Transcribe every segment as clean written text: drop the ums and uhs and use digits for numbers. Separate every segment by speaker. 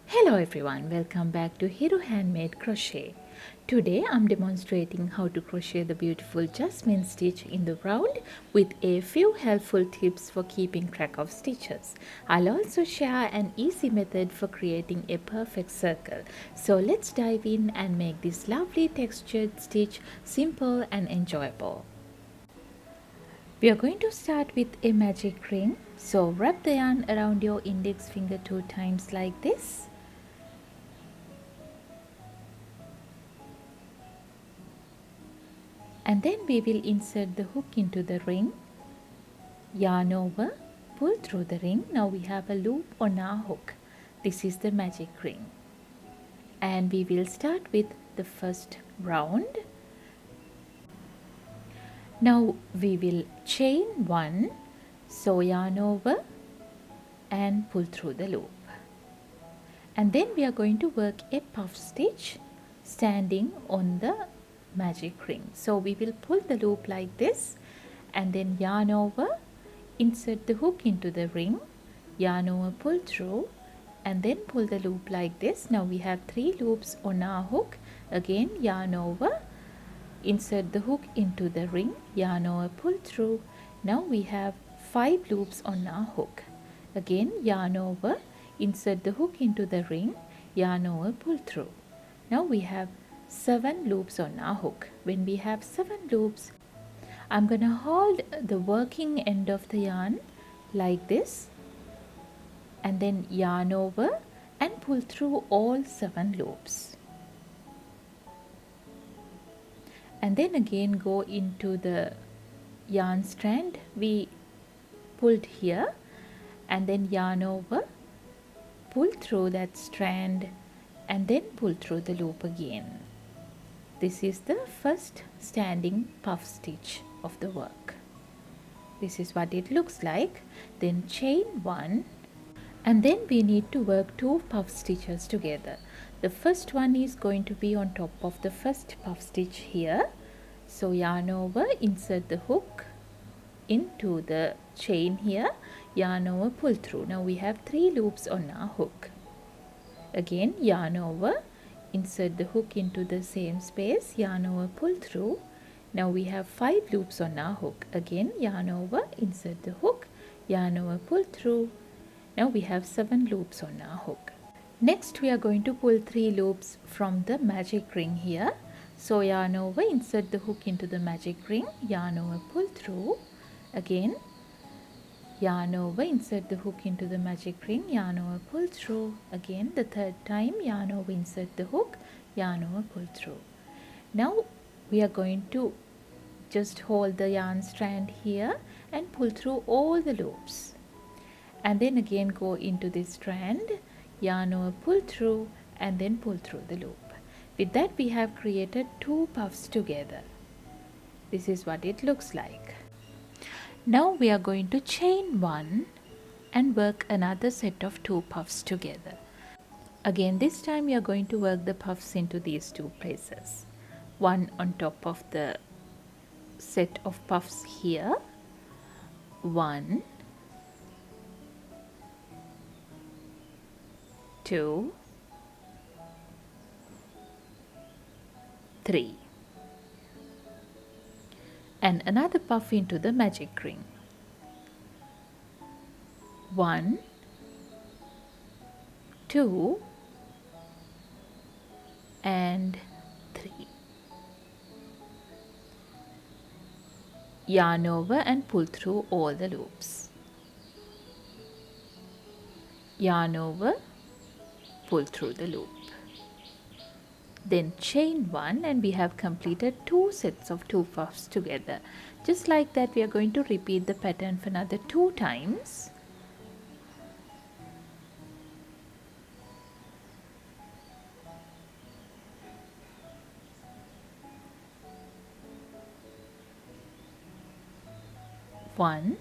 Speaker 1: Hello everyone, welcome back to Hero Handmade Crochet. Today I'm demonstrating how to crochet the beautiful Jasmine stitch in the round with a few helpful tips for keeping track of stitches. I'll also share an easy method for creating a perfect circle. So let's dive in and make this lovely textured stitch simple and enjoyable. We are going to start with a magic ring. So wrap the yarn around your index finger 2 times like this. And then we will insert the hook into the ring, yarn over, pull through the ring. Now we have a loop on our hook. This is the magic ring. And we will start with the first round. Now we will chain 1, so yarn over and pull through the loop. And then we are going to work a puff stitch standing on the magic ring. So we will pull the loop like this and then yarn over, insert the hook into the ring, yarn over, pull through and then pull the loop like this. Now we have 3 loops on our hook. Again yarn over, insert the hook into the ring, yarn over, pull through. Now we have 5 loops on our hook. Again yarn over, insert the hook into the ring, yarn over, pull through. Now we have 7 loops on our hook. When we have 7 loops, I'm going to hold the working end of the yarn like this and then yarn over and pull through all 7 loops. And then again go into the yarn strand we pulled here and then yarn over, pull through that strand and then pull through the loop again. This is the first standing puff stitch of the work. This is what it looks like. Then chain 1 and then we need to work 2 puff stitches together. The first one is going to be on top of the first puff stitch here. So yarn over, insert the hook into the chain here, yarn over, pull through. Now we have 3 loops on our hook. Again yarn over, insert the hook into the same space, yarn over, pull through. Now we have 5 loops on our hook. Again yarn over, insert the hook, yarn over, pull through. Now we have 7 loops on our hook. Next we are going to pull 3 loops from the magic ring here. So yarn over, insert the hook into the magic ring, yarn over, pull through. Again yarn over, insert the hook into the magic ring, yarn over, pull through. Again the third time, yarn over, insert the hook, yarn over, pull through. Now we are going to just hold the yarn strand here and pull through all the loops. And then again go into this strand, yarn over, pull through and then pull through the loop. With that we have created 2 puffs together. This is what it looks like. Now we are going to chain 1 and work another set of 2 puffs together. Again this time we are going to work the puffs into these 2 places. One on top of the set of puffs here. 1, 2, 3. And another puff into the magic ring. 1, 2 and 3. Yarn over and pull through all the loops. Yarn over, pull through the loop. Then chain 1 and we have completed 2 sets of 2 puffs together. Just like that we are going to repeat the pattern for another 2 times. One,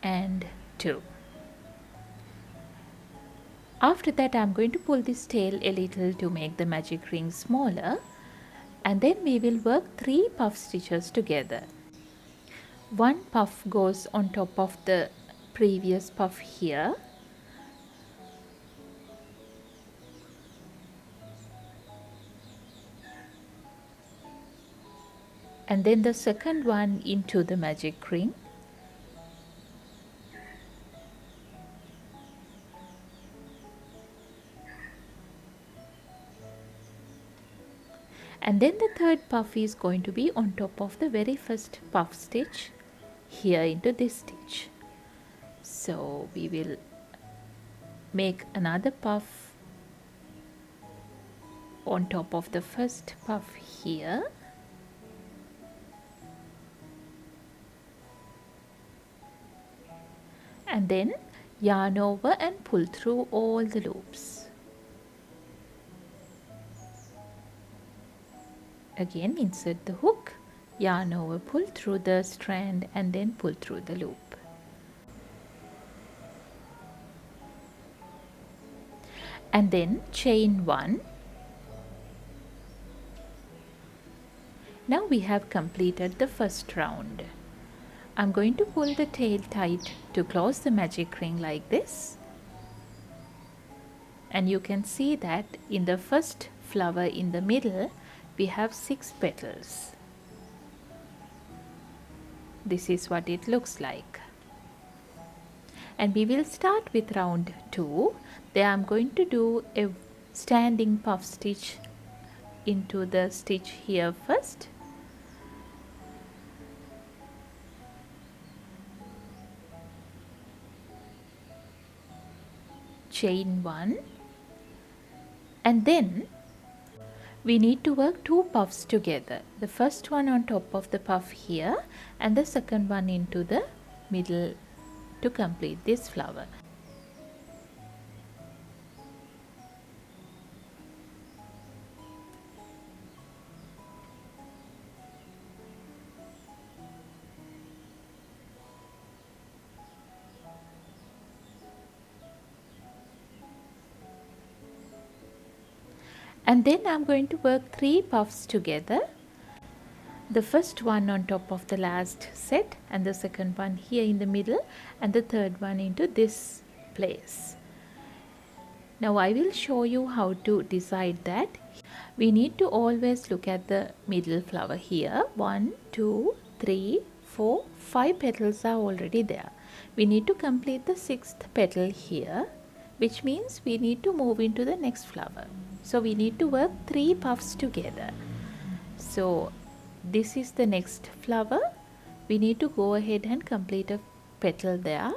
Speaker 1: and 2. After that, I'm going to pull this tail a little to make the magic ring smaller, and then we will work 3 puff stitches together. One puff goes on top of the previous puff here, and then the second one into the magic ring, and then the third puff is going to be on top of the very first puff stitch here into this stitch. So we will make another puff on top of the first puff here, and then yarn over and pull through all the loops. Again, insert the hook, yarn over, pull through the strand, and then pull through the loop. And then chain 1. Now we have completed the first round. I'm going to pull the tail tight to close the magic ring like this. And you can see that in the first flower in the middle, we have 6 petals. This is what it looks like. And we will start with round 2. There I'm going to do a standing puff stitch into the stitch here first. Chain 1, and then we need to work 2 puffs together. The first one on top of the puff here, and the second one into the middle to complete this flower. And then I'm going to work 3 puffs together. The first one on top of the last set, and the second one here in the middle, and the third one into this place. Now I will show you how to decide that. We need to always look at the middle flower here. 1, 2, 3, 4, 5 petals are already there. We need to complete the 6th petal here, which means we need to move into the next flower. So we need to work 3 puffs together. So this is the next flower. We need to go ahead and complete a petal there,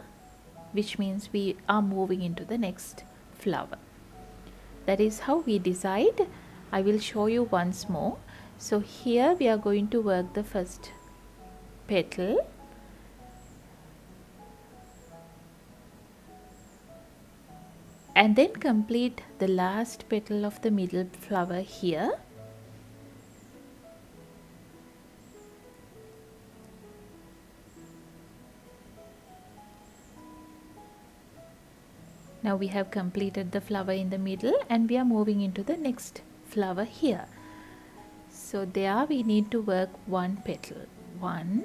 Speaker 1: which means we are moving into the next flower. That is how we decide. I will show you once more. So here we are going to work the first petal, and then complete the last petal of the middle flower here. Now we have completed the flower in the middle, and we are moving into the next flower here. So there we need to work 1 petal. 1,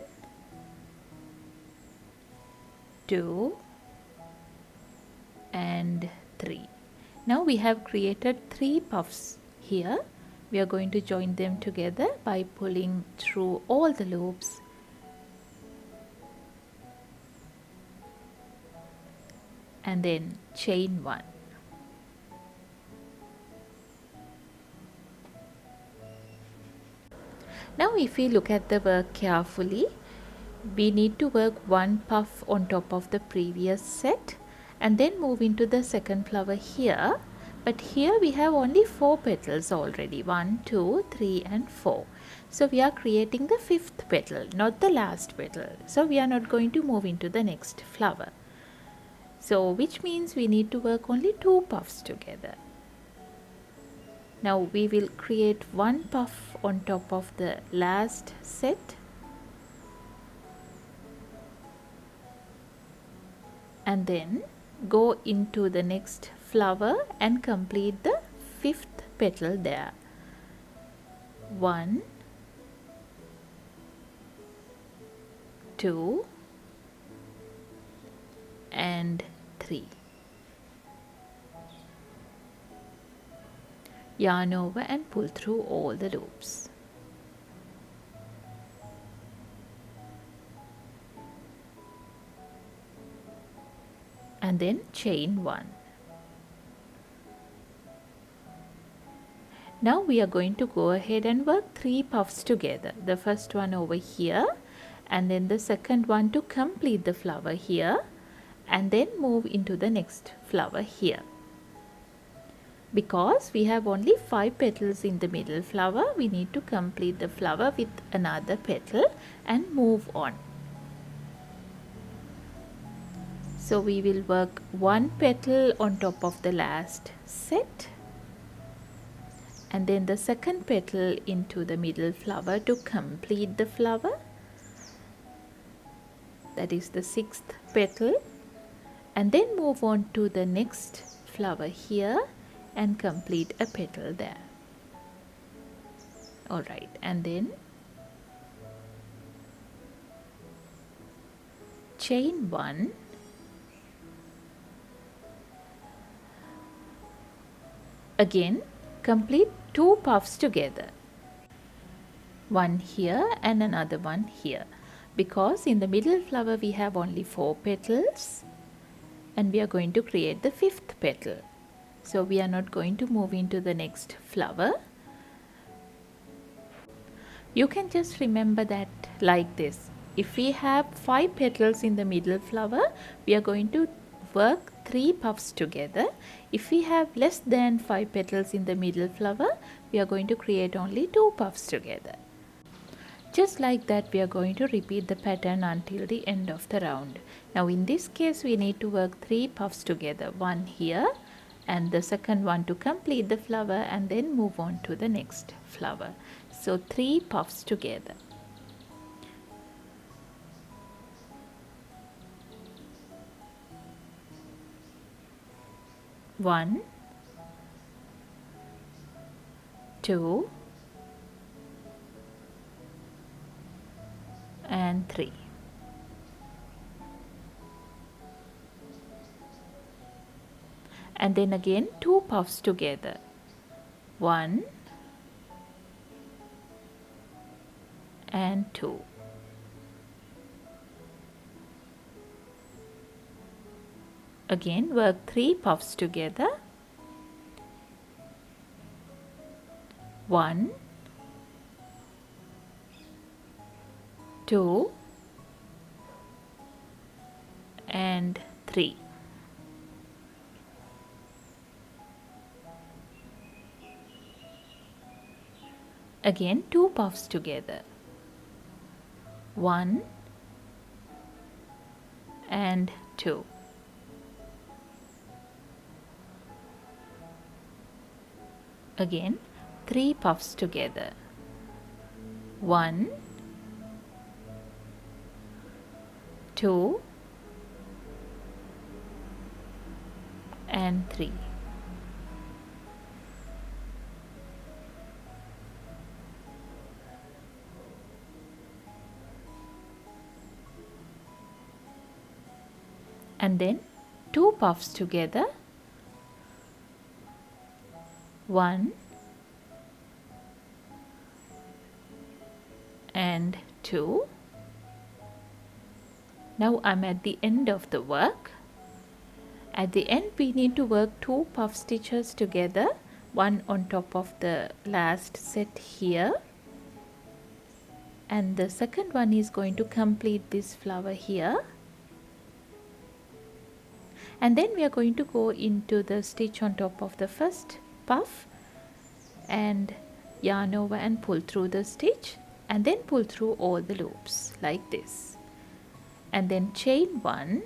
Speaker 1: 2, and 3. Now we have created 3 puffs here. We are going to join them together by pulling through all the loops and then chain 1. Now if we look at the work carefully, we need to work 1 puff on top of the previous set and then move into the second flower here. But here we have only 4 petals already. 1, 2, 3 and 4. So we are creating the 5th petal, not the last petal. So we are not going to move into the next flower. So which means we need to work only 2 puffs together. Now we will create 1 puff on top of the last set. and then go into the next flower and complete the 5th petal there. 1, 2 and 3. Yarn over and pull through all the loops. And then chain 1. Now we are going to go ahead and work 3 puffs together. The first one over here, and then the second one to complete the flower here, and then move into the next flower here. Because we have only 5 petals in the middle flower, we need to complete the flower with another petal and move on. So we will work 1 petal on top of the last set, and then the second petal into the middle flower to complete the flower. That is the 6th petal, and then move on to the next flower here and complete a petal there. Alright, and then chain 1, again complete 2 puffs together, one here and another one here, because in the middle flower we have only 4 petals and we are going to create the 5th petal. So we are not going to move into the next flower. You can just remember that like this. If we have 5 petals in the middle flower, we are going to work 3 puffs together. If we have less than 5 petals in the middle flower, we are going to create only 2 puffs together. Just like that, we are going to repeat the pattern until the end of the round. Now in this case, we need to work 3 puffs together, one here and the second one to complete the flower, and then move on to the next flower. So 3 puffs together. One, 2 and 3. And then again 2 puffs together. 1 and 2. Again work 3 puffs together. 1, 2 and 3. Again 2 puffs together. 1 and 2. Again 3 puffs together. 1, 2 and 3. And then 2 puffs together. 1 and 2. Now I'm at the end of the work. At the end we need to work 2 puff stitches together, one on top of the last set here, and the second one is going to complete this flower here. And then we are going to go into the stitch on top of the first puff and yarn over and pull through the stitch, and then pull through all the loops like this, and then chain 1,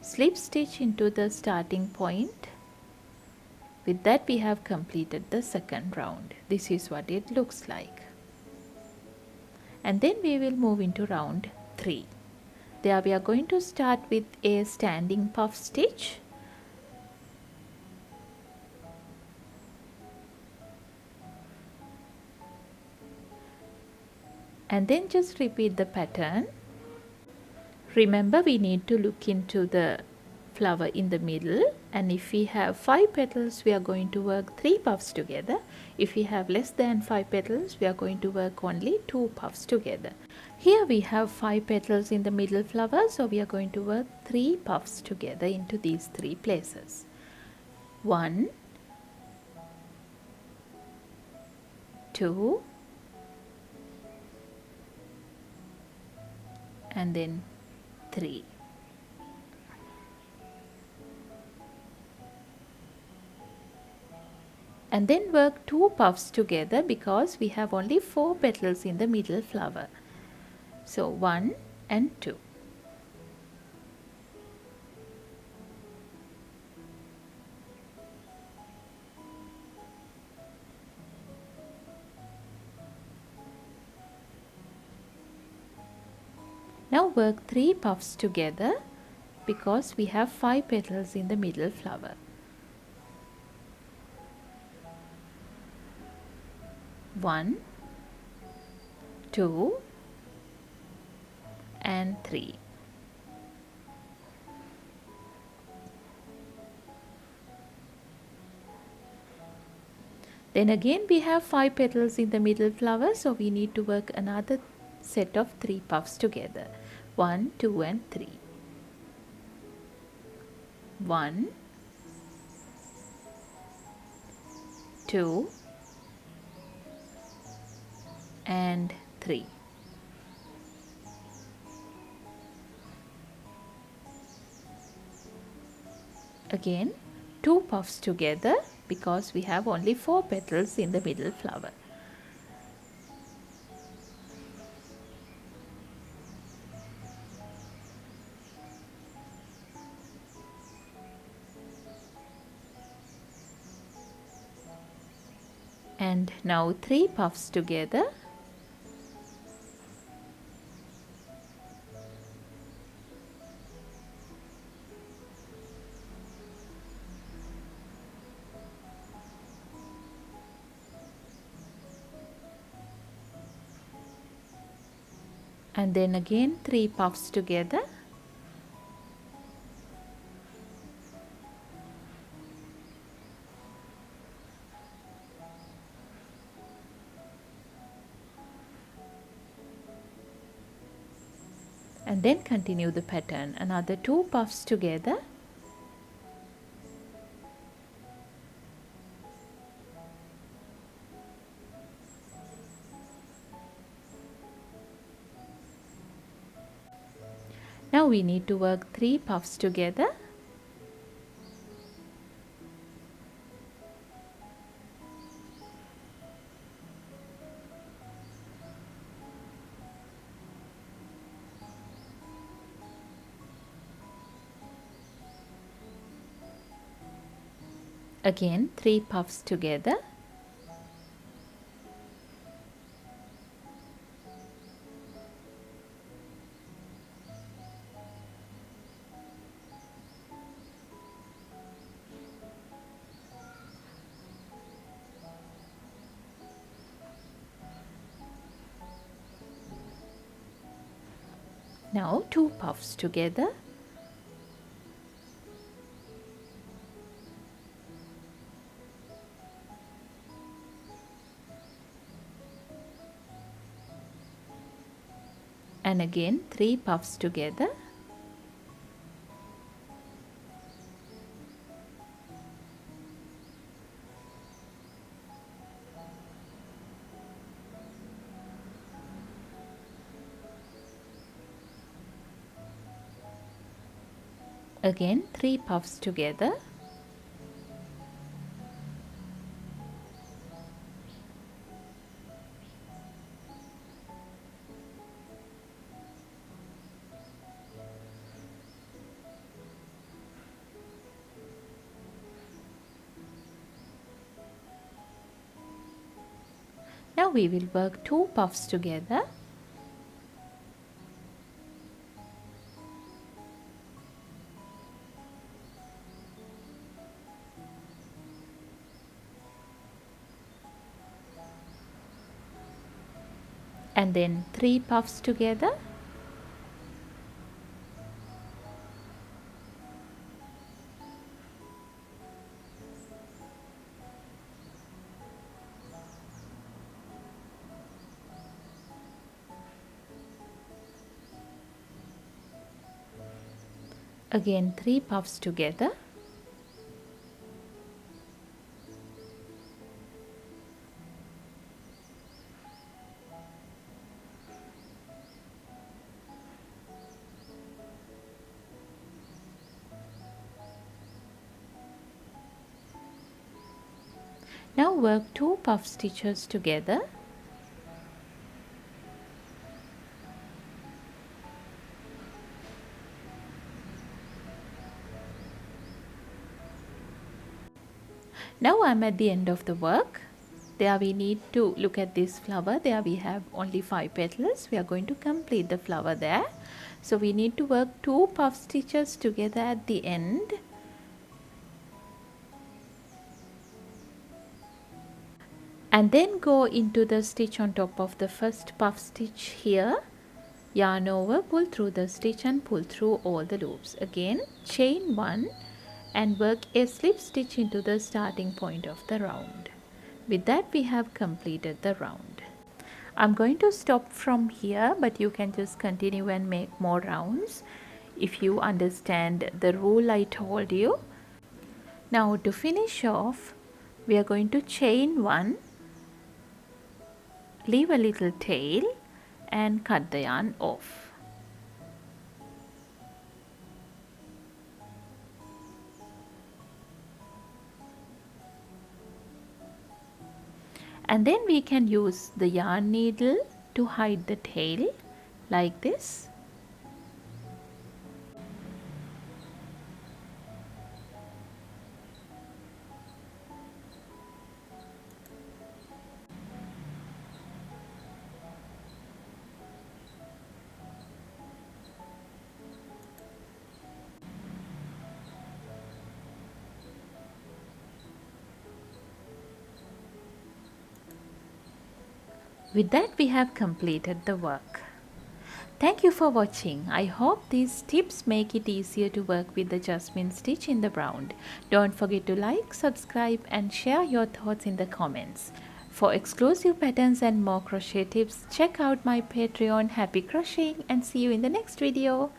Speaker 1: slip stitch into the starting point. With that we have completed the second round. This is what it looks like. And then we will move into round 3. There we are going to start with a standing puff stitch. And then just repeat the pattern. Remember, we need to look into the flower in the middle, and if we have 5 petals we are going to work 3 puffs together. If we have less than 5 petals we are going to work only 2 puffs together. Here we have 5 petals in the middle flower, so we are going to work 3 puffs together into these 3 places. 1, 2, and then 3. And then work 2 puffs together because we have only 4 petals in the middle flower. So 1 and 2. Now work 3 puffs together because we have 5 petals in the middle flower. 1, 2, and 3. Then again we have 5 petals in the middle flower, so we need to work another set of 3 puffs together. 1, 2, and 3. 1, 2, and 3. Again 2 puffs together because we have only 4 petals in the middle flower. And now 3 puffs together. And then again 3 puffs together. And then continue the pattern, another 2 puffs together. Now we need to work 3 puffs together. Again 3 puffs together. Now 2 puffs together. And again 3 puffs together. Again 3 puffs together. Now we will work 2 puffs together. and then 3 puffs together, again 3 puffs together, now work 2 puff stitches together, now I'm at the end of the work. There we need to look at this flower. There we have only 5 petals. We are going to complete the flower there. So we need to work 2 puff stitches together at the end. And then go into the stitch on top of the first puff stitch here. Yarn over, pull through the stitch and pull through all the loops. Again, chain 1 and work a slip stitch into the starting point of the round. With that we have completed the round. I'm going to stop from here, but you can just continue and make more rounds if you understand the rule I told you. Now to finish off, we are going to chain 1, leave a little tail and cut the yarn off. And then we can use the yarn needle to hide the tail like this. With that we have completed the work. Thank you for watching. I hope these tips make it easier to work with the Jasmine stitch in the round. Don't forget to like, subscribe and share your thoughts in the comments. For exclusive patterns and more crochet tips, check out my Patreon. Happy crocheting and see you in the next video.